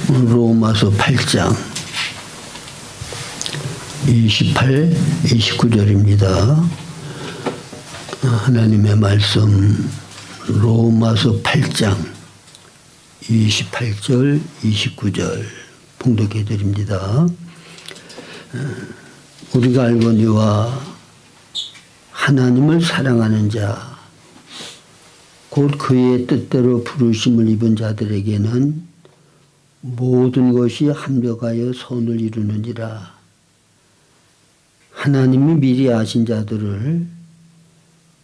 로마서 8장 28, 29절입니다. 하나님의 말씀 로마서 8장 28절, 29절 봉독해 드립니다. 우리가 알거니와 하나님을 사랑하는 자 곧 그의 뜻대로 부르심을 입은 자들에게는 모든 것이 합력하여 선을 이루느니라. 하나님이 미리 아신 자들을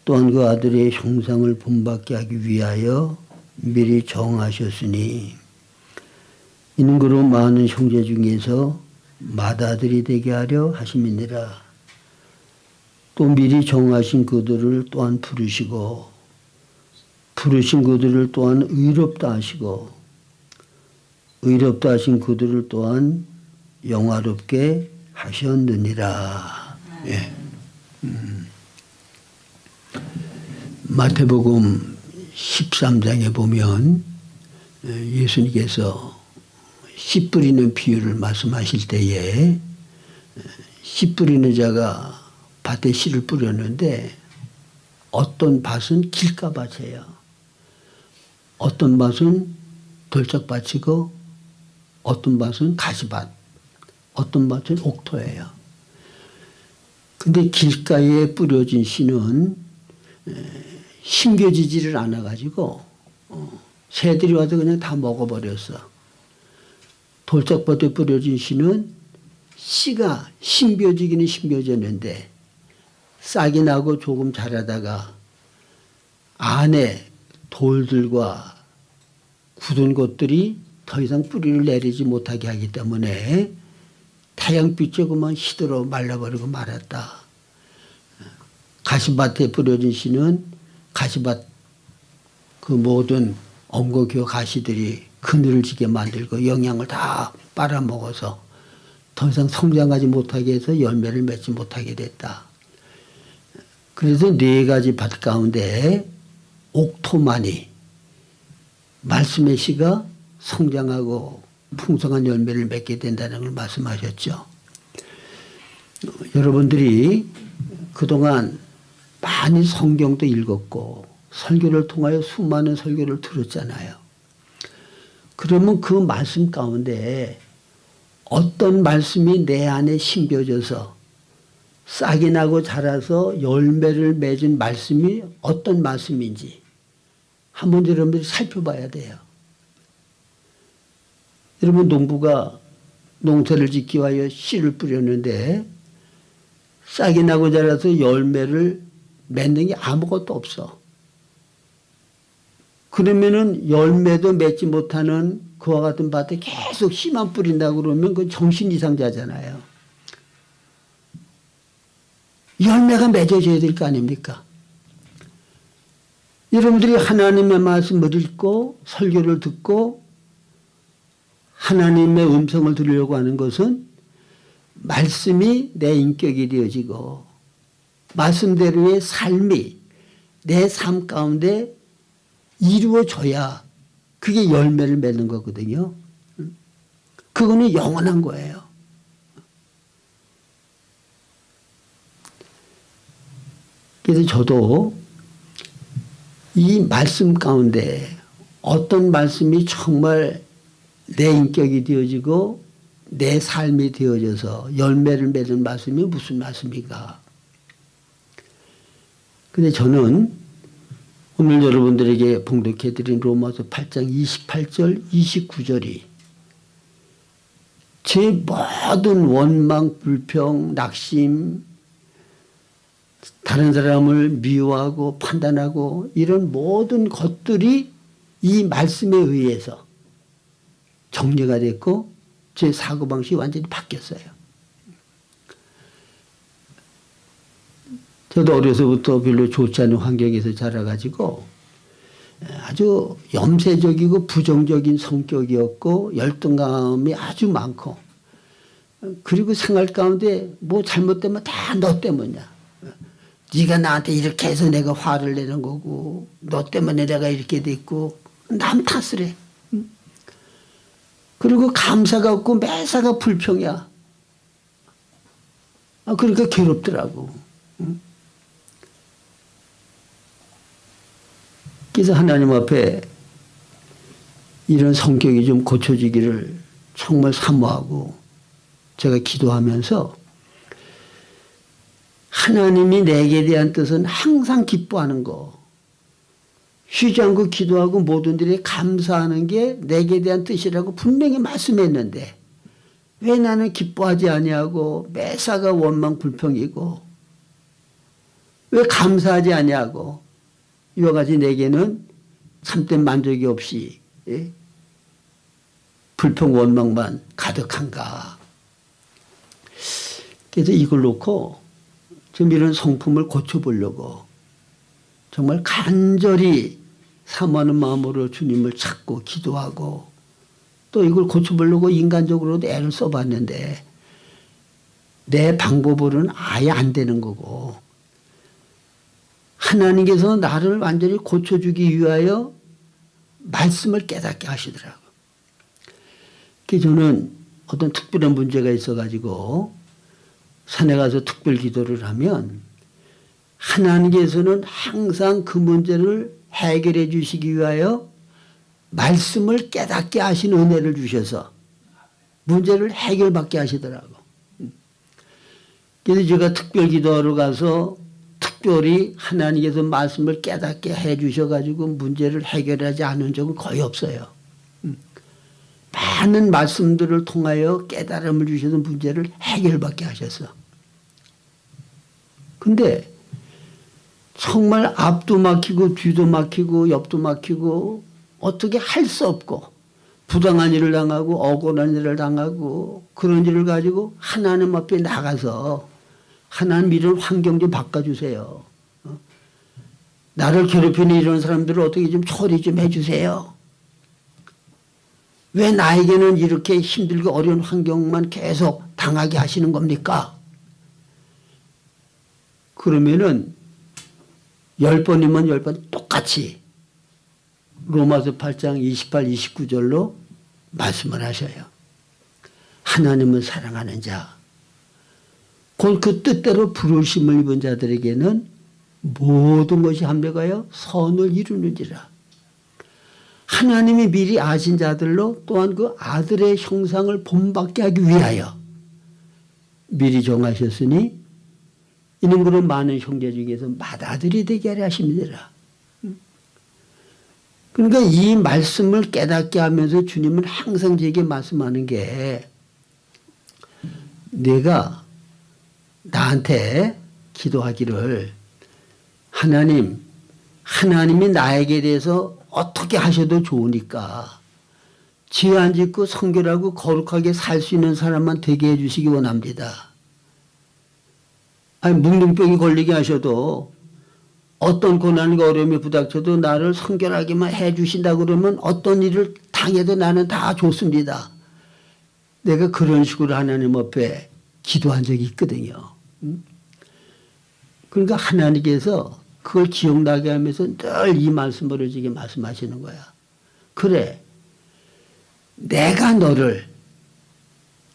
또한 그 아들의 형상을 본받게 하기 위하여 미리 정하셨으니 이는 그로 많은 형제 중에서 맏아들이 되게 하려 하심이니라. 또 미리 정하신 그들을 또한 부르시고 부르신 그들을 또한 의롭다 하시고 의롭다 하신 그들을 또한 영화롭게 하셨느니라. 예. 마태복음 13장에 보면 예수님께서 씨 뿌리는 비유를 말씀하실 때에 씨 뿌리는 자가 밭에 씨를 뿌렸는데 어떤 밭은 길가밭이에요. 어떤 밭은 돌짝밭이고 어떤 밭은 가시밭, 어떤 밭은 옥토예요. 근데 길가에 뿌려진 씨는 심겨지지를 않아가지고 새들이 와서 그냥 다 먹어버렸어. 돌짝밭에 뿌려진 씨는 씨가 심겨지기는 심겨졌는데 싹이 나고 조금 자라다가 안에 돌들과 굳은 것들이 더 이상 뿌리를 내리지 못하게 하기 때문에 태양빛에 그만 시들어 말라버리고 말았다. 가시밭에 뿌려진 씨는 가시밭 그 모든 엄거기와 가시들이 그늘을 지게 만들고 영양을 다 빨아먹어서 더 이상 성장하지 못하게 해서 열매를 맺지 못하게 됐다. 그래서 4가지 밭 가운데 옥토만이 말씀의 씨가 성장하고 풍성한 열매를 맺게 된다는 걸 말씀하셨죠. 여러분들이 그동안 많이 성경도 읽었고 설교를 통하여 수많은 설교를 들었잖아요. 그러면 그 말씀 가운데 어떤 말씀이 내 안에 심겨져서 싹이 나고 자라서 열매를 맺은 말씀이 어떤 말씀인지 한번 여러분들이 살펴봐야 돼요. 여러분 농부가 농사를 짓기 위하여 씨를 뿌렸는데 싹이 나고 자라서 열매를 맺는 게 아무것도 없어. 그러면은 열매도 맺지 못하는 그와 같은 밭에 계속 씨만 뿌린다고 그러면 그건 정신 이상자잖아요. 열매가 맺어져야 될 거 아닙니까? 여러분들이 하나님의 말씀을 읽고 설교를 듣고 하나님의 음성을 들으려고 하는 것은 말씀이 내 인격이 되어지고 말씀대로의 삶이 내 삶 가운데 이루어져야 그게 열매를 맺는 거거든요. 그거는 영원한 거예요. 그래서 저도 이 말씀 가운데 어떤 말씀이 정말 내 인격이 되어지고 내 삶이 되어져서 열매를 맺는 말씀이 무슨 말씀인가. 근데 저는 오늘 여러분들에게 봉독해드린 로마서 8장 28절, 29절이 제 모든 원망, 불평, 낙심, 다른 사람을 미워하고 판단하고 이런 모든 것들이 이 말씀에 의해서 정리가 됐고 제 사고방식이 완전히 바뀌었어요. 저도 어려서부터 별로 좋지 않은 환경에서 자라가지고 아주 염세적이고 부정적인 성격이었고 열등감이 아주 많고 그리고 생활 가운데 뭐 잘못되면 다 너 때문이야. 네가 나한테 이렇게 해서 내가 화를 내는 거고 너 때문에 내가 이렇게 됐고 남 탓을 해. 그리고 감사가 없고 매사가 불평이야. 그러니까 괴롭더라고. 그래서 하나님 앞에 이런 성격이 좀 고쳐지기를 정말 사모하고 제가 기도하면서 하나님이 내게 대한 뜻은 항상 기뻐하는 거, 쉬지 않고 기도하고 모든 일에 감사하는 게 내게 대한 뜻이라고 분명히 말씀했는데 왜 나는 기뻐하지 아니하고 매사가 원망 불평이고 왜 감사하지 아니하고 이와 같이 내게는 참된 만족이 없이 불평 원망만 가득한가. 그래서 이걸 놓고 좀 이런 성품을 고쳐보려고 정말 간절히 사모하는 마음으로 주님을 찾고 기도하고 또 이걸 고쳐보려고 인간적으로도 애를 써봤는데 내 방법으로는 아예 안 되는 거고 하나님께서 나를 완전히 고쳐주기 위하여 말씀을 깨닫게 하시더라고요. 그래서 저는 어떤 특별한 문제가 있어가지고 산에 가서 특별 기도를 하면 하나님께서는 항상 그 문제를 해결해 주시기 위하여 말씀을 깨닫게 하신 은혜를 주셔서 문제를 해결받게 하시더라고. 그래서 제가 특별 기도하러 가서 특별히 하나님께서 말씀을 깨닫게 해 주셔가지고 문제를 해결하지 않은 적은 거의 없어요. 많은 말씀들을 통하여 깨달음을 주셔서 문제를 해결받게 하셨어. 근데 정말 앞도 막히고 뒤도 막히고 옆도 막히고 어떻게 할 수 없고 부당한 일을 당하고 억울한 일을 당하고 그런 일을 가지고 하나님 앞에 나가서 하나님 이런 환경 좀 바꿔주세요. 나를 괴롭히는 이런 사람들을 어떻게 좀 처리 좀 해주세요. 왜 나에게는 이렇게 힘들고 어려운 환경만 계속 당하게 하시는 겁니까? 그러면은 10번이면 10번 똑같이 로마서 8장 28, 29절로 말씀을 하셔요. 하나님은 사랑하는 자, 곧 그 뜻대로 부르심을 입은 자들에게는 모든 것이 합력하여 선을 이루는지라. 하나님이 미리 아신 자들로 또한 그 아들의 형상을 본받게 하기 위하여 미리 정하셨으니 이는 그런 많은 형제 중에서 맏아들이 되게 하려 하심이니라. 그러니까 이 말씀을 깨닫게 하면서 주님은 항상 제게 말씀하는 게 내가 나한테 기도하기를 하나님이 나에게 대해서 어떻게 하셔도 좋으니까 죄 안 짓고 성결하고 거룩하게 살 수 있는 사람만 되게 해주시기 원합니다. 아니 뭉둥병이 걸리게 하셔도 어떤 고난과 어려움이 부닥쳐도 나를 성결하게만 해주신다 그러면 어떤 일을 당해도 나는 다 좋습니다. 내가 그런 식으로 하나님 앞에 기도한 적이 있거든요. 그러니까 하나님께서 그걸 기억나게 하면서 늘 이 말씀으로 지금 말씀하시는 거야. 그래, 내가 너를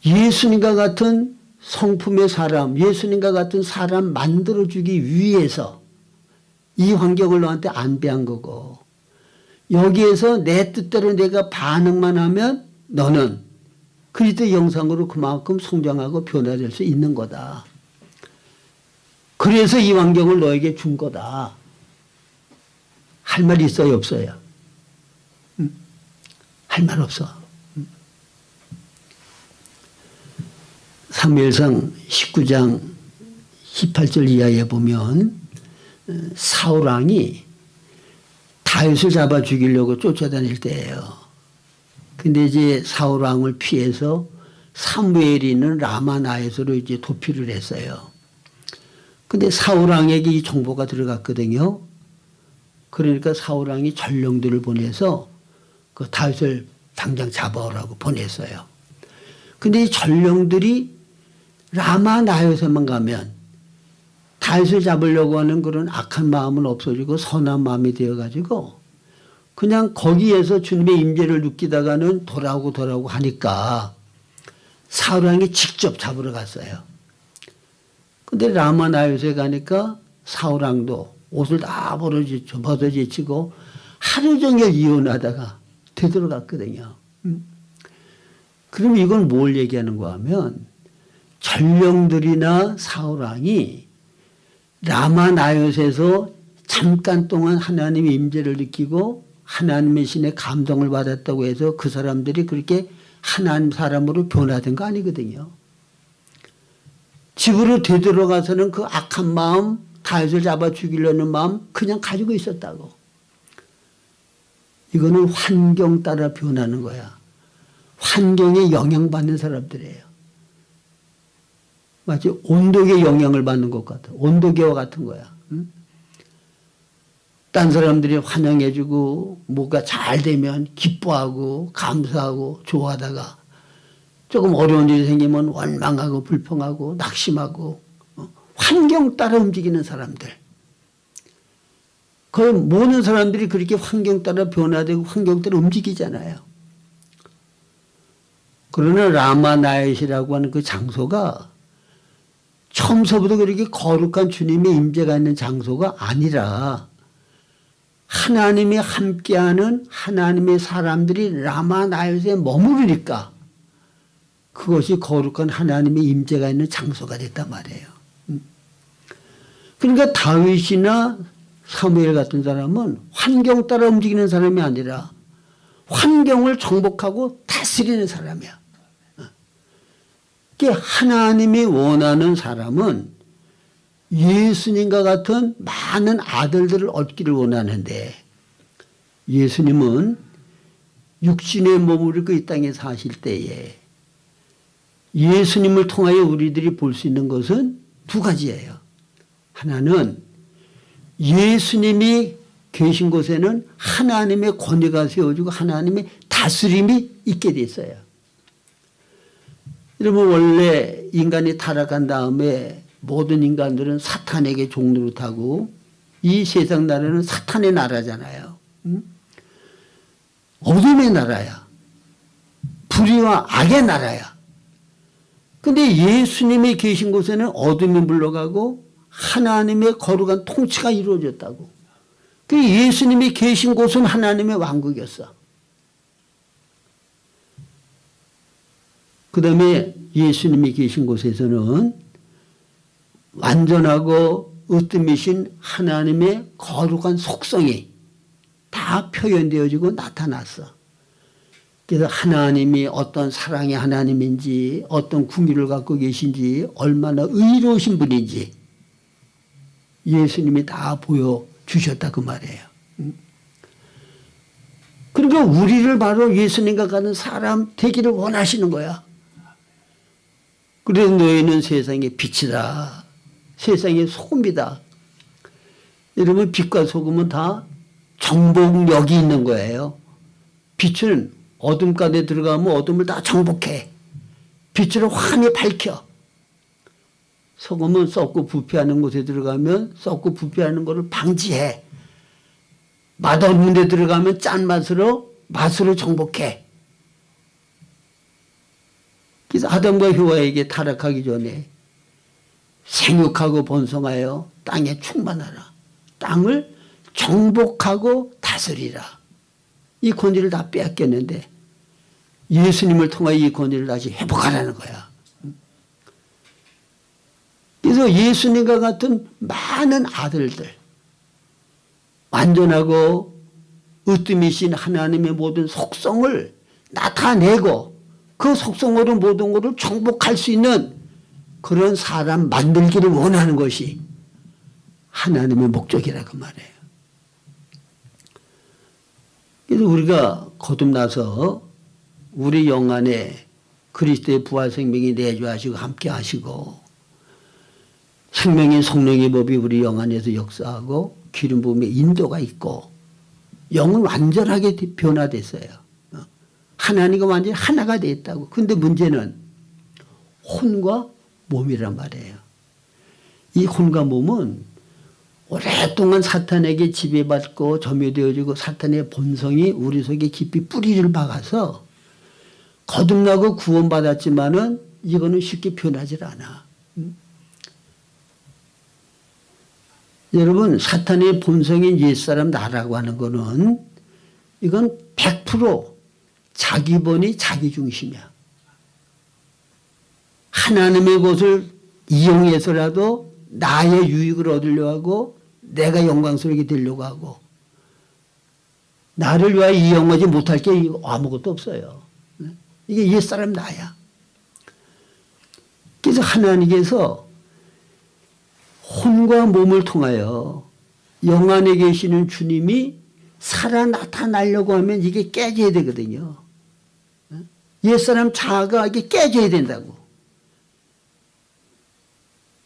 예수님과 같은 성품의 사람, 예수님과 같은 사람 만들어주기 위해서 이 환경을 너한테 안배한 거고 여기에서 내 뜻대로 내가 반응만 하면 너는 그리스도의 형상으로 그만큼 성장하고 변화될 수 있는 거다. 그래서 이 환경을 너에게 준 거다. 할 말 있어요, 없어요? 할 말 없어. 사무엘상 19장 18절 이하에 보면 사울 왕이 다윗을 잡아 죽이려고 쫓아다닐 때예요. 근데 이제 사울 왕을 피해서 사무엘이 있는 라마나에서로 이제 도피를 했어요. 근데 사울 왕에게 이 정보가 들어갔거든요. 그러니까 사울 왕이 전령들을 보내서 그 다윗을 당장 잡아오라고 보냈어요. 근데 이 전령들이 라마나요에만 가면 다윗을 잡으려고 하는 그런 악한 마음은 없어지고 선한 마음이 되어가지고 그냥 거기에서 주님의 임재를 느끼다가는 돌아오고 하니까 사울왕이 직접 잡으러 갔어요. 근데 라마나요스에 가니까 사울왕도 옷을 다 벗어지치고 하루 종일 이혼하다가 되돌아갔거든요. 그럼 이건 뭘 얘기하는가 하면 전령들이나 사울왕이 라마나요스에서 잠깐 동안 하나님의 임재를 느끼고 하나님의 신의 감동을 받았다고 해서 그 사람들이 그렇게 하나님 사람으로 변화된 거 아니거든요. 집으로 되돌아가서는 그 악한 마음, 다윗을 잡아 죽이려는 마음 그냥 가지고 있었다고. 이거는 환경 따라 변하는 거야. 환경에 영향받는 사람들이에요. 마치 온도계 영향을 받는 것 같아. 온도계와 같은 거야. 응? 딴 사람들이 환영해주고 뭐가 잘 되면 기뻐하고 감사하고 좋아하다가 조금 어려운 일이 생기면 원망하고 불평하고 낙심하고 환경 따라 움직이는 사람들. 거의 모든 사람들이 그렇게 환경 따라 변화되고 환경 따라 움직이잖아요. 그러나 라마나요스라고 하는 그 장소가 처음서부터 그렇게 거룩한 주님의 임재가 있는 장소가 아니라 하나님이 함께하는 하나님의 사람들이 라마나요스에 머무르니까 그것이 거룩한 하나님의 임재가 있는 장소가 됐단 말이에요. 그러니까 다윗이나 사무엘 같은 사람은 환경 따라 움직이는 사람이 아니라 환경을 정복하고 다스리는 사람이야. 하나님이 원하는 사람은 예수님과 같은 많은 아들들을 얻기를 원하는데 예수님은 육신의 몸으로 이 땅에 사실 때에 예수님을 통하여 우리들이 볼 수 있는 것은 두 가지예요. 하나는 예수님이 계신 곳에는 하나님의 권위가 세워지고 하나님의 다스림이 있게 돼 있어요. 여러분 원래 인간이 타락한 다음에 모든 인간들은 사탄에게 종노릇하고 이 세상 나라는 사탄의 나라잖아요. 어둠의 나라야. 불의와 악의 나라야. 근데 예수님이 계신 곳에는 어둠이 물러가고 하나님의 거룩한 통치가 이루어졌다고. 그 예수님이 계신 곳은 하나님의 왕국이었어. 그 다음에 예수님이 계신 곳에서는 완전하고 으뜸이신 하나님의 거룩한 속성이 다 표현되어지고 나타났어. 그래서 하나님이 어떤 사랑의 하나님인지 어떤 궁유를 갖고 계신지 얼마나 의로우신 분인지 예수님이 다 보여주셨다 그 말이에요. 그러니까 우리를 바로 예수님과 같은 사람 되기를 원하시는 거야. 그래서 너희는 세상의 빛이다. 세상의 소금이다. 여러분 빛과 소금은 다 정복력이 있는 거예요. 빛은 어둠 가운데 들어가면 어둠을 다 정복해. 빛으로 환히 밝혀. 소금은 썩고 부패하는 곳에 들어가면 썩고 부패하는 것을 방지해. 맛없는 데 들어가면 짠맛으로 정복해. 그래서 아담과 효와에게 타락하기 전에 생육하고 번성하여 땅에 충만하라. 땅을 정복하고 다스리라. 이 권위를 다 빼앗겼는데 예수님을 통하여 이 권위를 다시 회복하라는 거야. 그래서 예수님과 같은 많은 아들들, 완전하고 으뜸이신 하나님의 모든 속성을 나타내고 그 속성으로 모든 것을 정복할 수 있는 그런 사람 만들기를 원하는 것이 하나님의 목적이라고 말해요. 그래서 우리가 거듭나서 우리 영 안에 그리스도의 부활 생명이 내주하시고 함께 하시고 생명의 성령의 법이 우리 영 안에서 역사하고 기름 부음의 인도가 있고 영은 완전하게 변화됐어요. 하나님과 완전히 하나가 됐다고. 근데 문제는 혼과 몸이란 말이에요. 이 혼과 몸은 오랫동안 사탄에게 지배받고 점유되어지고 사탄의 본성이 우리 속에 깊이 뿌리를 박아서 거듭나고 구원받았지만은 이거는 쉽게 변하질 않아. 여러분, 사탄의 본성인 옛사람 나라고 하는 거는 이건 100% 자기 본이 자기 중심이야. 하나님의 것을 이용해서라도 나의 유익을 얻으려고 하고 내가 영광스럽게 되려고 하고 나를 위하여 이용하지 못할 게 아무것도 없어요. 이게 옛사람 나야. 그래서 하나님께서 혼과 몸을 통하여 영안에 계시는 주님이 살아 나타나려고 하면 이게 깨져야 되거든요. 옛사람 자아가 이게 깨져야 된다고.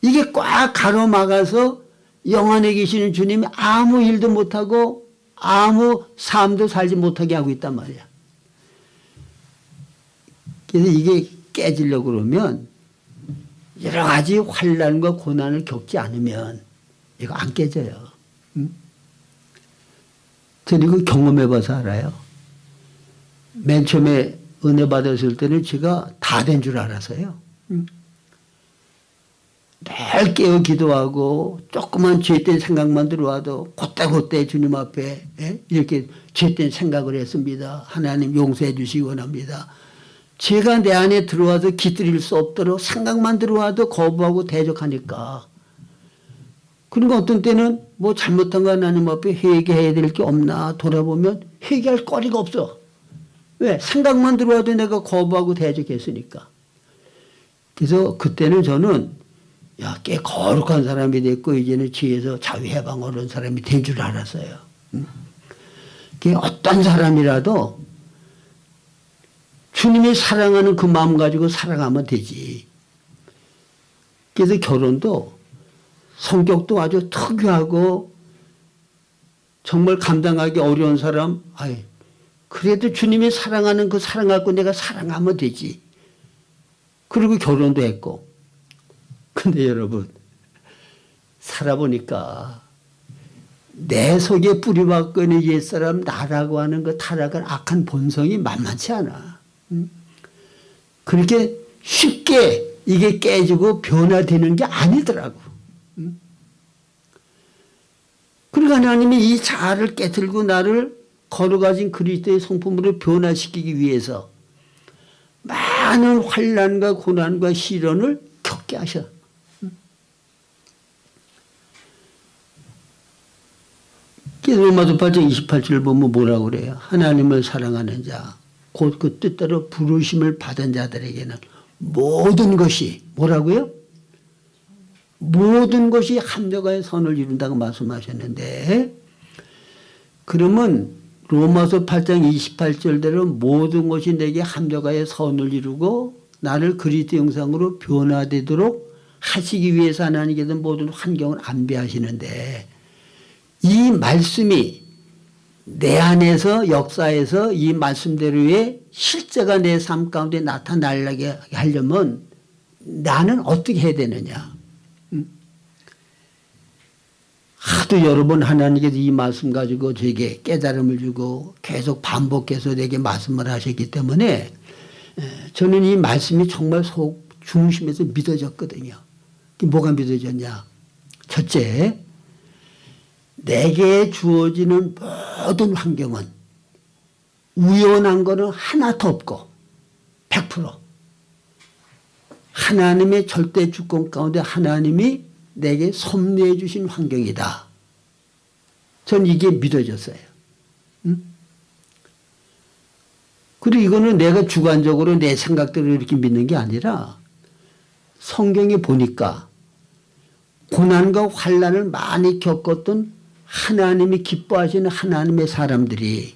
이게 꽉 가로막아서 영안에 계시는 주님이 아무 일도 못하고 아무 삶도 살지 못하게 하고 있단 말이야. 그래서 이게 깨지려고 그러면 여러 가지 환난과 고난을 겪지 않으면 이거 안 깨져요. 저는 이거 경험해봐서 알아요. 맨 처음에 은혜 받았을 때는 제가 다 된 줄 알았어요. 늘 깨어 기도하고 조그만 죄된 생각만 들어와도 곧대 주님 앞에 이렇게 죄된 생각을 했습니다. 하나님 용서해 주시기 원합니다. 죄가 내 안에 들어와서 깃들일 수 없도록 생각만 들어와도 거부하고 대적하니까. 그리고 어떤 때는 뭐 잘못한 거 하나님 앞에 회개해야 될 게 없나 돌아보면 회개할 거리가 없어. 왜? 생각만 들어와도 내가 거부하고 대적했으니까. 그래서 그때는 저는 야, 꽤 거룩한 사람이 됐고 이제는 죄에서 자유해방 얻은 사람이 된 줄 알았어요. 어떤 사람이라도 주님이 사랑하는 그 마음 가지고 사랑하면 되지. 그래서 결혼도 성격도 아주 특유하고 정말 감당하기 어려운 사람, 그래도 주님이 사랑하는 그 사랑 갖고 내가 사랑하면 되지. 그리고 결혼도 했고. 근데 여러분, 살아보니까 내 속에 뿌리박고 있는 옛사람 나라고 하는 그 타락한 악한 본성이 만만치 않아. 그렇게 쉽게 이게 깨지고 변화되는 게 아니더라고. 그러니까 하나님이 이 자아를 깨뜨리고 나를 거룩하신 그리스도의 성품으로 변화시키기 위해서 많은 환난과 고난과 시련을 겪게 하셔. 로마서 8장 28절 보면 뭐라고 그래요? 하나님을 사랑하는 자, 곧 그 뜻대로 부르심을 받은 자들에게는 모든 것이 뭐라고요? 모든 것이 합력하여 선을 이룬다고 말씀하셨는데, 그러면 로마서 8장 28절대로 모든 것이 내게 합력하여 선을 이루고 나를 그리스도 형상으로 변화되도록 하시기 위해서 하나님께서 모든 환경을 안배하시는데, 이 말씀이 내 안에서 역사에서 이 말씀대로의 실제가 내 삶 가운데 나타나게 하려면 나는 어떻게 해야 되느냐. 하도 여러 번 하나님께서 이 말씀 가지고 저에게 깨달음을 주고 계속 반복해서 내게 말씀을 하셨기 때문에 저는 이 말씀이 정말 속 중심에서 믿어졌거든요. 뭐가 믿어졌냐. 첫째, 내게 주어지는 모든 환경은 우연한 거는 하나도 없고 100% 하나님의 절대 주권 가운데 하나님이 내게 섭리해 주신 환경이다. 전 이게 믿어졌어요. 그리고 이거는 내가 주관적으로 내 생각대로 이렇게 믿는 게 아니라 성경에 보니까 고난과 환난을 많이 겪었던 하나님이 기뻐하시는 하나님의 사람들이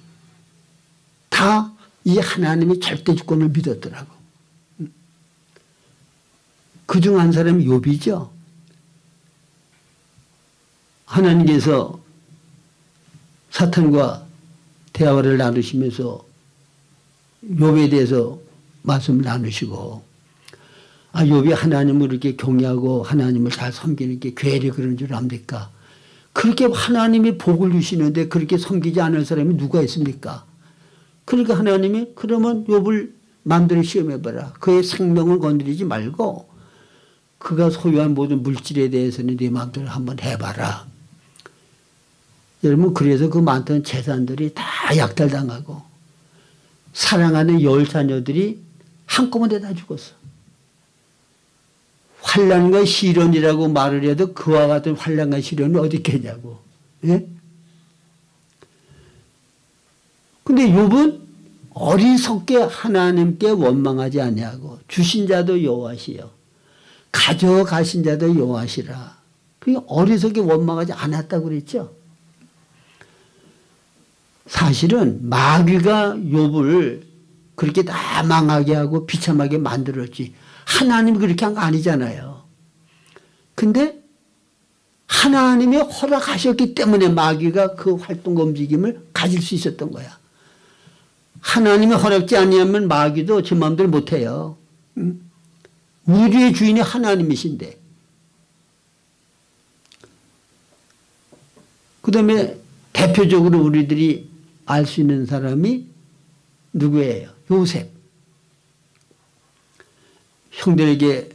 다 이 하나님의 절대 주권을 믿었더라고. 그중 한 사람이 욥이죠. 하나님께서 사탄과 대화를 나누시면서 욥에 대해서 말씀을 나누시고, 욥이 하나님을 이렇게 경외하고 하나님을 잘 섬기는 게 괴리 그런 줄 압니까? 그렇게 하나님이 복을 주시는데 그렇게 섬기지 않을 사람이 누가 있습니까? 그러니까 하나님이 그러면 욥을 마음대로 시험해봐라. 그의 생명을 건드리지 말고 그가 소유한 모든 물질에 대해서는 네 마음대로 한번 해봐라. 여러분 그래서 그 많던 재산들이 다 약탈당하고 사랑하는 10자녀들이 한꺼번에 다 죽었어. 환난과 시련이라고 말을 해도 그와 같은 환난과 시련이 어디 있겠냐고. 예? 근데 욥은 어리석게 하나님께 원망하지 아니하고 주신 자도 여호와시요 가져가신 자도 여호와시라. 그게 어리석게 원망하지 않았다고 그랬죠. 사실은 마귀가 욥을 그렇게 다 망하게 하고 비참하게 만들었지 하나님이 그렇게 한 거 아니잖아요. 근데 하나님이 허락하셨기 때문에 마귀가 그 활동과 움직임을 가질 수 있었던 거야. 하나님이 허락지 아니하면 마귀도 제 마음대로 못해요. 우리의 주인이 하나님이신데. 그 다음에 대표적으로 우리들이 알 수 있는 사람이 누구예요? 요셉. 형들에게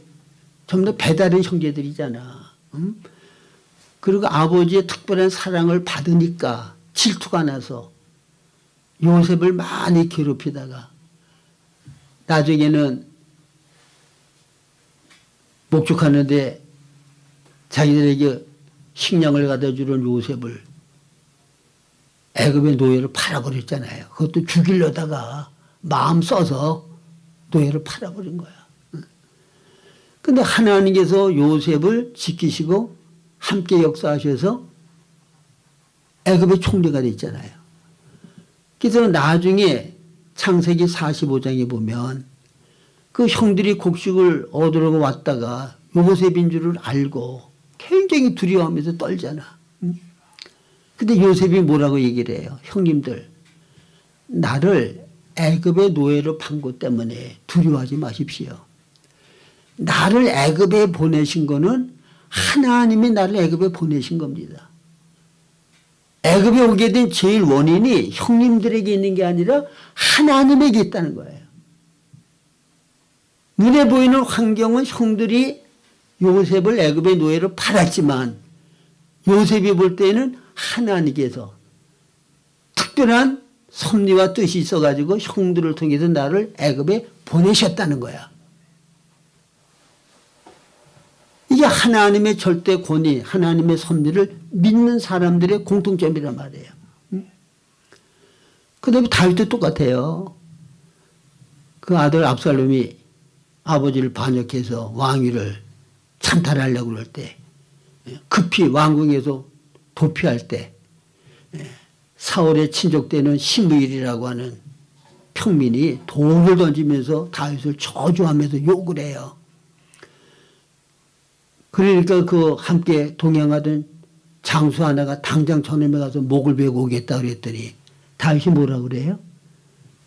전부 다 배다른 형제들이잖아. 그리고 아버지의 특별한 사랑을 받으니까 질투가 나서 요셉을 많이 괴롭히다가 나중에는 목축하는데 자기들에게 식량을 갖다 주는 요셉을 애굽의 노예로 팔아버렸잖아요. 그것도 죽이려다가 마음 써서 노예로 팔아버린 거야. 근데 하나님께서 요셉을 지키시고 함께 역사하셔서 애굽의 총리가 됐잖아요. 그래서 나중에 창세기 45장에 보면 그 형들이 곡식을 얻으러 왔다가 요셉인 줄을 알고 굉장히 두려워하면서 떨잖아. 근데 요셉이 뭐라고 얘기를 해요? 형님들, 나를 애굽의 노예로 판 것 때문에 두려워하지 마십시오. 나를 애굽에 보내신 거는 하나님이 나를 애굽에 보내신 겁니다. 애굽에 오게 된 제일 원인이 형님들에게 있는 게 아니라 하나님에게 있다는 거예요. 눈에 보이는 환경은 형들이 요셉을 애굽의 노예로 팔았지만 요셉이 볼 때는 하나님께서 특별한 섭리와 뜻이 있어가지고 형들을 통해서 나를 애굽에 보내셨다는 거야. 이게 하나님의 절대 권위, 하나님의 섭리를 믿는 사람들의 공통점이란 말이에요. 그 다음에 다윗도 똑같아요. 그 아들 압살롬이 아버지를 반역해서 왕위를 찬탈하려고 그럴 때 급히 왕궁에서 도피할 때 사울의 친족되는 시므일이라고 하는 평민이 돌을 던지면서 다윗을 저주하면서 욕을 해요. 그러니까 그 함께 동행하던 장수 하나가 당장 저놈에 가서 목을 베고 오겠다 그랬더니 다윗이 뭐라 그래요?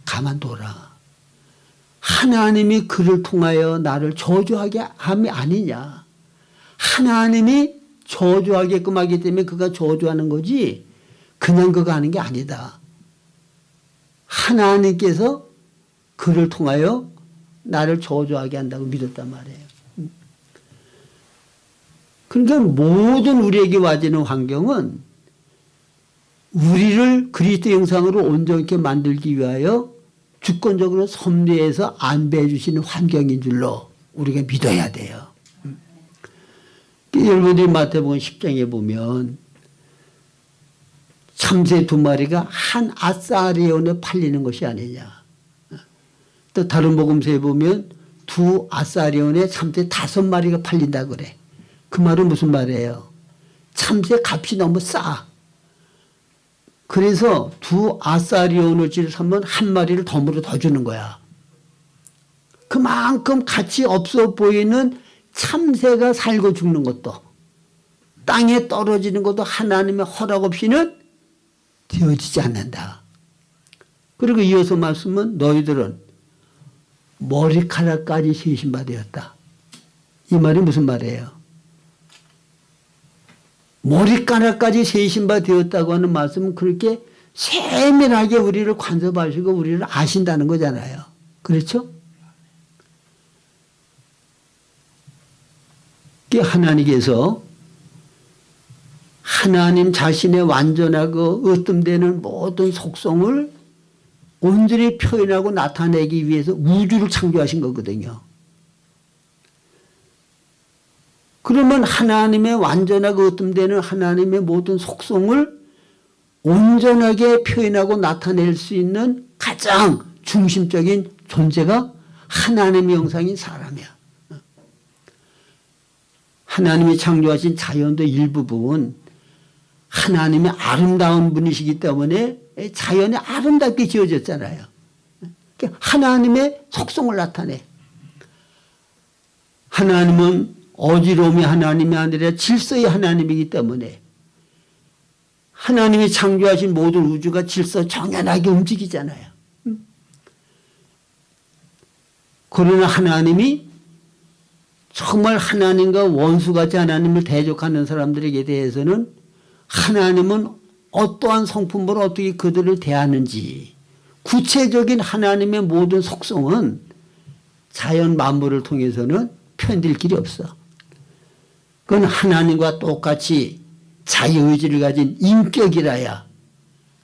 가만둬라. 하나님이 그를 통하여 나를 저주하게 함이 아니냐. 하나님이 저주하게끔 하기 때문에 그가 저주하는 거지 그냥 그가 하는 게 아니다. 하나님께서 그를 통하여 나를 저주하게 한다고 믿었단 말이에요. 그러니까 모든 우리에게 와지는 환경은 우리를 그리스도 형상으로 온전하게 만들기 위하여 주권적으로 섭리해서 안배해 주시는 환경인 줄로 우리가 믿어야 돼요. 여러분들이 마태복음 10장에 보면 참새 2마리가 한 아사리온에 팔리는 것이 아니냐. 또 다른 복음서에 보면 2 아사리온에 참새 5마리가 팔린다 그래. 그 말은 무슨 말이에요? 참새 값이 너무 싸. 그래서 2 아사리온어치를 사면 1마리를 덤으로 더 주는 거야. 그만큼 가치 없어 보이는 참새가 살고 죽는 것도 땅에 떨어지는 것도 하나님의 허락 없이는 되어지지 않는다. 그리고 이어서 말씀은 너희들은 머리카락까지 세신 바 되었다. 이 말이 무슨 말이에요? 머리카락까지 세신 바 되었다고 하는 말씀은 그렇게 세밀하게 우리를 간섭하시고 우리를 아신다는 거잖아요. 그렇죠? 하나님께서 하나님 자신의 완전하고 으뜸되는 모든 속성을 온전히 표현하고 나타내기 위해서 우주를 창조하신 거거든요. 그러면 하나님의 완전하고 으뜸되는 하나님의 모든 속성을 온전하게 표현하고 나타낼 수 있는 가장 중심적인 존재가 하나님의 형상인 사람이야. 하나님이 창조하신 자연도 일부분 하나님의 아름다운 분이시기 때문에 자연이 아름답게 지어졌잖아요. 하나님의 속성을 나타내. 하나님은 어지러움이 하나님이 아니라 질서의 하나님이기 때문에 하나님이 창조하신 모든 우주가 질서 정연하게 움직이잖아요. 그러나 하나님이 정말 하나님과 원수같이 하나님을 대적하는 사람들에게 대해서는 하나님은 어떠한 성품으로 어떻게 그들을 대하는지 구체적인 하나님의 모든 속성은 자연 만물을 통해서는 표현될 길이 없어. 그건 하나님과 똑같이 자유의지를 가진 인격이라야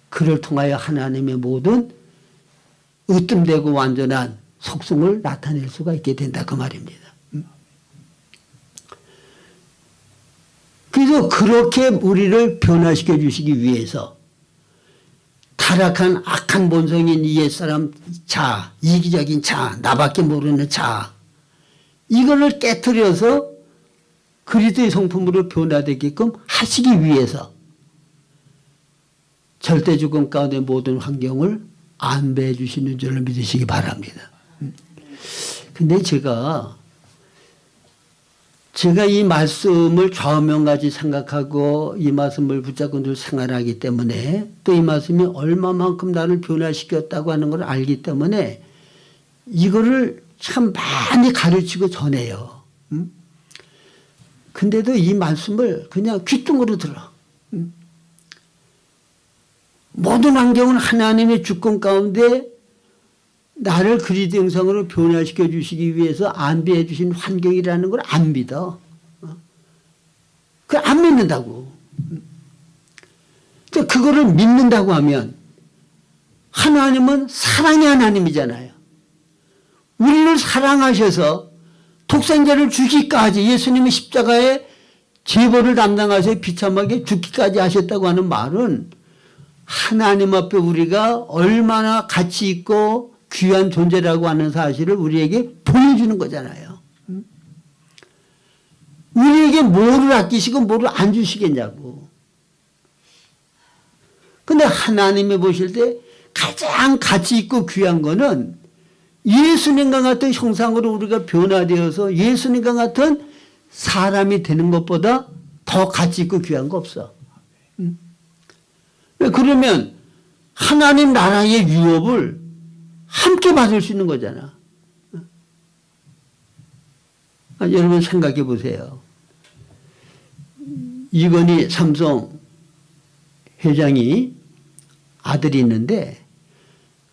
그를 통하여 하나님의 모든 으뜸되고 완전한 속성을 나타낼 수가 있게 된다 그 말입니다. 그래서 그렇게 우리를 변화시켜 주시기 위해서 타락한 악한 본성인 이 옛사람 자, 이기적인 자, 나밖에 모르는 자 이거를 깨트려서 그리스도의 성품으로 변화되게끔 하시기 위해서 절대 죽음 가운데 모든 환경을 안배해 주시는 줄을 믿으시기 바랍니다. 근데 제가 이 말씀을 좌우명가지 생각하고 이 말씀을 붙잡고 늘 생활하기 때문에 또 이 말씀이 얼마만큼 나를 변화시켰다고 하는 걸 알기 때문에 이거를 참 많이 가르치고 전해요. 근데도 이 말씀을 그냥 귓등으로 들어. 모든 환경은 하나님의 주권 가운데 나를 그리스도 형상으로 변화시켜 주시기 위해서 안배해 주신 환경이라는 걸 안 믿어. 그걸 안 믿는다고. 그거를 믿는다고 하면 하나님은 사랑의 하나님이잖아요. 우리를 사랑하셔서 독생자를 주기까지 예수님이 십자가에 죄벌을 담당하셔서 비참하게 죽기까지 하셨다고 하는 말은 하나님 앞에 우리가 얼마나 가치 있고 귀한 존재라고 하는 사실을 우리에게 보여주는 거잖아요. 우리에게 뭐를 아끼시고 뭐를 안 주시겠냐고. 근데 하나님이 보실 때 가장 가치 있고 귀한 거는 예수님과 같은 형상으로 우리가 변화되어서 예수님과 같은 사람이 되는 것보다 더 가치 있고 귀한 거 없어. 그러면 하나님 나라의 유업을 함께 받을 수 있는 거잖아. 여러분 생각해 보세요. 이건희 삼성 회장이 아들이 있는데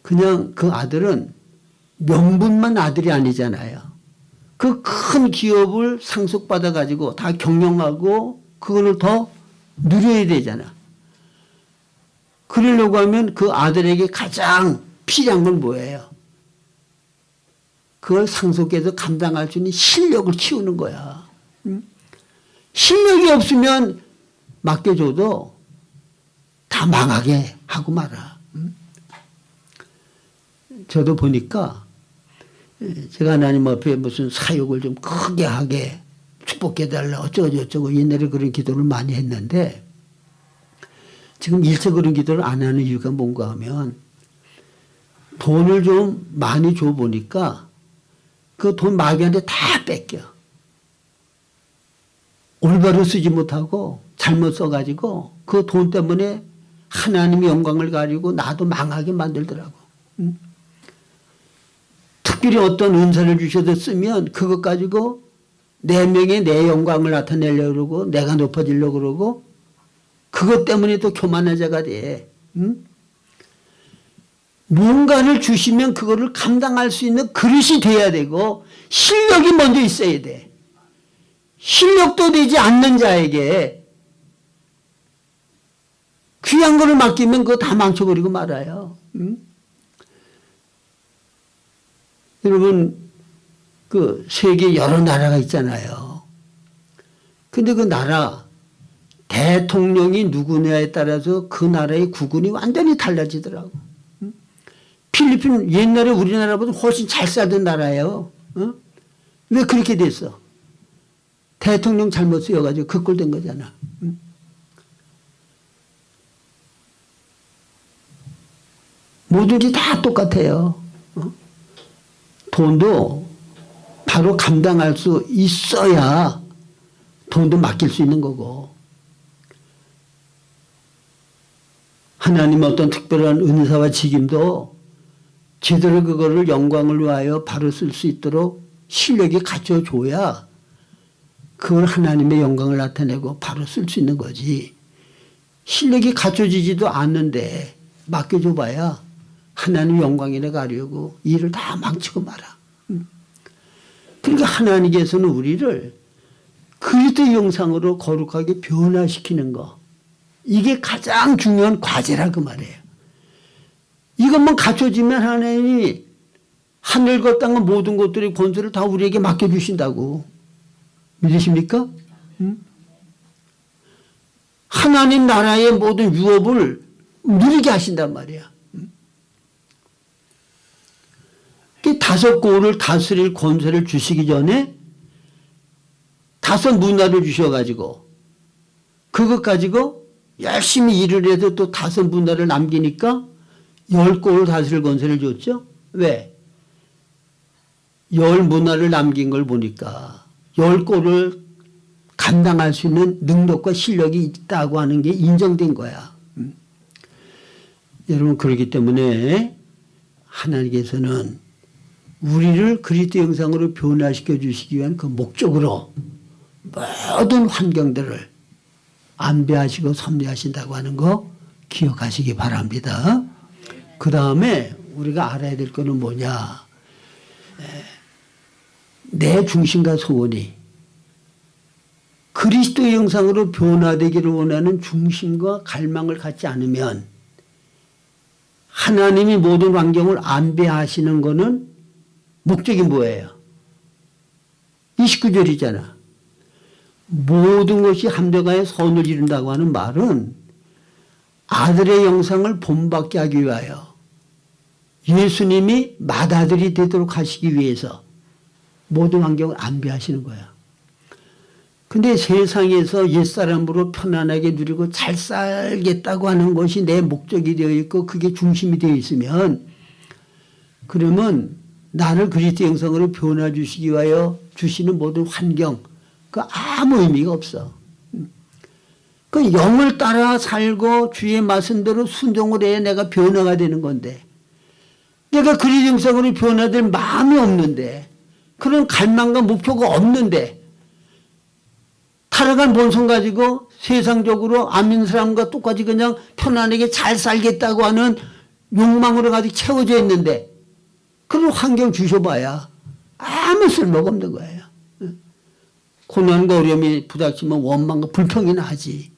그냥 그 아들은 명분만 아들이 아니잖아요. 그 큰 기업을 상속받아 가지고 다 경영하고 그거를 더 누려야 되잖아. 그러려고 하면 그 아들에게 가장 필요한 건 뭐예요? 그걸 상속해서 감당할 수 있는 실력을 키우는 거야. 실력이 없으면 맡겨줘도 다 망하게 하고 말아. 저도 보니까 제가 하나님 앞에 무슨 사역을 좀 크게 하게 축복해달라 어쩌고저쩌고 옛날에 그런 기도를 많이 했는데 지금 일체 그런 기도를 안 하는 이유가 뭔가 하면 돈을 좀 많이 줘 보니까 그 돈 마귀한테 다 뺏겨. 올바로 쓰지 못하고 잘못 써가지고 그 돈 때문에 하나님의 영광을 가지고 나도 망하게 만들더라고. 특별히 어떤 은사를 주셔서 쓰면 그것 가지고 내 명예 내 영광을 나타내려고 그러고 내가 높아지려고 그러고 그것 때문에 또 교만한 자가 돼. 응? 뭔가를 주시면 그거를 감당할 수 있는 그릇이 돼야 되고 실력이 먼저 있어야 돼. 실력도 되지 않는 자에게 귀한 거를 맡기면 그거 다 망쳐버리고 말아요. 응? 여러분, 그 세계 여러 나라가 있잖아요. 근데 그 나라 대통령이 누구냐에 따라서 그 나라의 국운이 완전히 달라지더라고. 응? 필리핀 옛날에 우리나라보다 훨씬 잘 살던 나라예요. 응? 왜 그렇게 됐어? 대통령 잘못 쓰여가지고 그 꼴 된 거잖아. 응? 뭐든지 다 똑같아요. 돈도 바로 감당할 수 있어야 돈도 맡길 수 있는 거고, 하나님의 어떤 특별한 은사와 직임도 제대로 그거를 영광을 위하여 바로 쓸 수 있도록 실력이 갖춰줘야 그걸 하나님의 영광을 나타내고 바로 쓸 수 있는 거지. 실력이 갖춰지지도 않는데 맡겨줘 봐야 하나님 영광이나 가려고 일을 다 망치고 말아. 그러니까 하나님께서는 우리를 그리스도의 형상으로 거룩하게 변화시키는 거, 이게 가장 중요한 과제라 그 말이에요. 이것만 갖춰지면 하나님이 하늘과 땅의 모든 것들의 권세를 다 우리에게 맡겨주신다고. 믿으십니까? 하나님 나라의 모든 유업을 누리게 하신단 말이야. 다섯 고을을 다스릴 권세를 주시기 전에 다섯 문화를 주셔가지고 그것 가지고 열심히 일을 해서 또 다섯 문화를 남기니까 열 고을 다스릴 권세를 줬죠. 왜? 열 문화를 남긴 걸 보니까 열 고을을 감당할 수 있는 능력과 실력이 있다고 하는 게 인정된 거야. 여러분, 그렇기 때문에 하나님께서는 우리를 그리스도 형상으로 변화시켜 주시기 위한 그 목적으로 모든 환경들을 안배하시고 섭리하신다고 하는 거 기억하시기 바랍니다. 그 다음에 우리가 알아야 될 거는 뭐냐. 내 중심과 소원이 그리스도의 형상으로 변화되기를 원하는 중심과 갈망을 갖지 않으면 하나님이 모든 환경을 안배하시는 거는 목적이 뭐예요? 29절이잖아. 모든 것이 합력하여 선을 이룬다고 하는 말은 아들의 영상을 본받게 하기 위하여 예수님이 맏아들이 되도록 하시기 위해서 모든 환경을 안배하시는 거야. 근데 세상에서 옛사람으로 편안하게 누리고 잘 살겠다고 하는 것이 내 목적이 되어 있고 그게 중심이 되어 있으면 그러면 나를 그리스도 형상으로 변화 주시기 위하여 주시는 모든 환경, 그 아무 의미가 없어. 그 영을 따라 살고 주의 말씀대로 순종을 해야 내가 변화가 되는 건데, 내가 그리스도 형상으로 변화될 마음이 없는데, 그런 갈망과 목표가 없는데, 타락한 본성 가지고 세상적으로 안 믿는 사람과 똑같이 그냥 편안하게 잘 살겠다고 하는 욕망으로 가득 채워져 있는데, 그런 환경 주셔봐야 아무 쓸모가 없는 거예요. 고난과 어려움이 부닥치면 원망과 불평이 나지.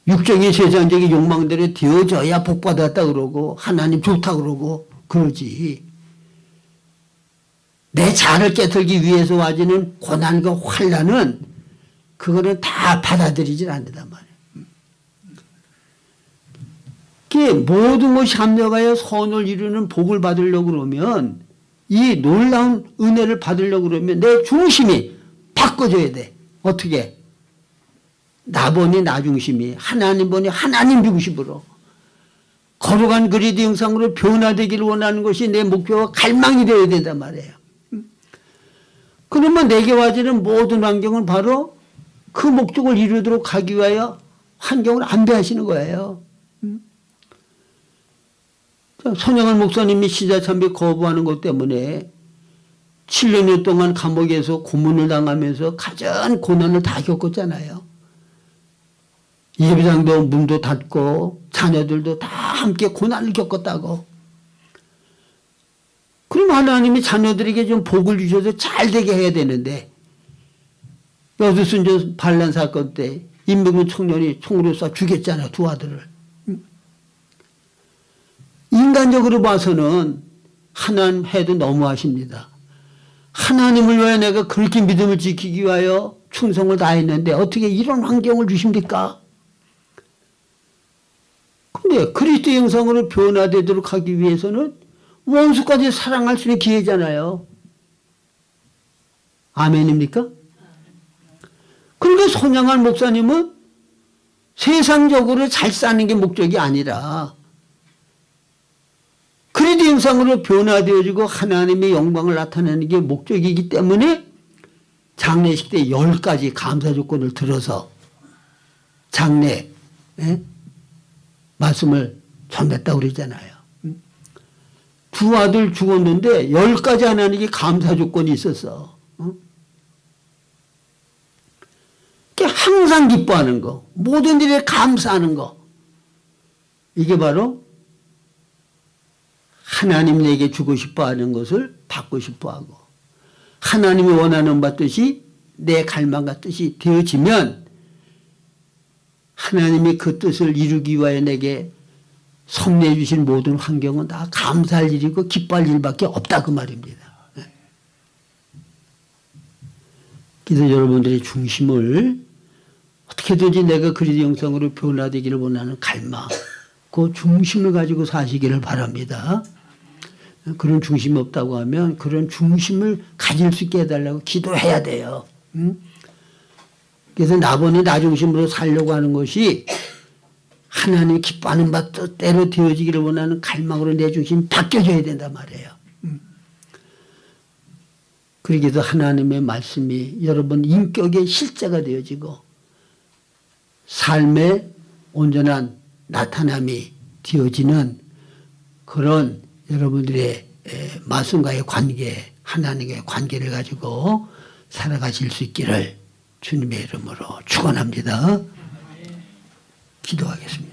육적인 세상적인 욕망들이 되어져야 복받았다 그러고 하나님 좋다 그러고 그러지. 내 자아를 깨뜨리기 위해서 와지는 고난과 환난은 그거는 다 받아들이질 않는단 말이에요. 모든 것이 합력하여 선을 이루는 복을 받으려고 그러면 이 놀라운 은혜를 받으려고 그러면 내 중심이 바꿔줘야 돼. 어떻게? 나 보니 나 중심이, 하나님 보니 하나님 중심으로 거룩한 그리스도 형상으로 변화되기를 원하는 것이 내 목표와 갈망이 되어야 된단 말이에요. 그러면 내게 와지는 모든 환경은 바로 그 목적을 이루도록 하기 위하여 환경을 안배하시는 거예요. 손영환 목사님이 시자참배 거부하는 것 때문에 7년여 동안 감옥에서 고문을 당하면서 가장 고난을 다 겪었잖아요. 예배당도 문도 닫고 자녀들도 다 함께 고난을 겪었다고. 그럼 하나님이 자녀들에게 좀 복을 주셔서 잘 되게 해야 되는데, 여두순절 반란 사건 때 임명근 청년이 총으로 쏴 죽였잖아, 두 아들을. 인간적으로 봐서는 하나님 해도 너무하십니다. 하나님을 위해 내가 그렇게 믿음을 지키기 위하여 충성을 다했는데 어떻게 이런 환경을 주십니까? 근데 그리스도 형상으로 변화되도록 하기 위해서는 원수까지 사랑할 수 있는 기회잖아요. 아멘입니까? 그러니까 손양할 목사님은 세상적으로 잘 사는 게 목적이 아니라 그리스도 형상으로 변화되어지고 하나님의 영광을 나타내는 게 목적이기 때문에 장례식 때 10가지 감사 조건을 들어서 장례 말씀을 전했다고 그러잖아요. 두 아들 죽었는데 10가지 하나는 게 감사 조건이 있었어. 항상 기뻐하는 거, 모든 일에 감사하는 거, 이게 바로 하나님 내게 주고 싶어하는 것을 받고 싶어하고 하나님이 원하는 바 뜻이 내 갈망과 뜻이 되어지면 하나님이 그 뜻을 이루기 위하여 내게 섭리해 주신 모든 환경은 다 감사할 일이고 기뻐할 일밖에 없다, 그 말입니다. 그래서 여러분들의 중심을 어떻게든지 내가 그리스도 형상으로 변화되기를 원하는 갈망, 그 중심을 가지고 사시기를 바랍니다. 그런 중심이 없다고 하면 그런 중심을 가질 수 있게 해달라고 기도해야 돼요. 그래서 나번에 나 중심으로 살려고 하는 것이 하나님이 기뻐하는 바 뜻대로 되어지기를 원하는 갈망으로 내 중심이 바뀌어져야 된단 말이에요. 그러기도 하나님의 말씀이 여러분 인격의 실제가 되어지고 삶의 온전한 나타남이 되어지는 그런 여러분들의 말씀과의 관계, 하나님과의 관계를 가지고 살아가실 수 있기를 주님의 이름으로 축원합니다. 기도하겠습니다.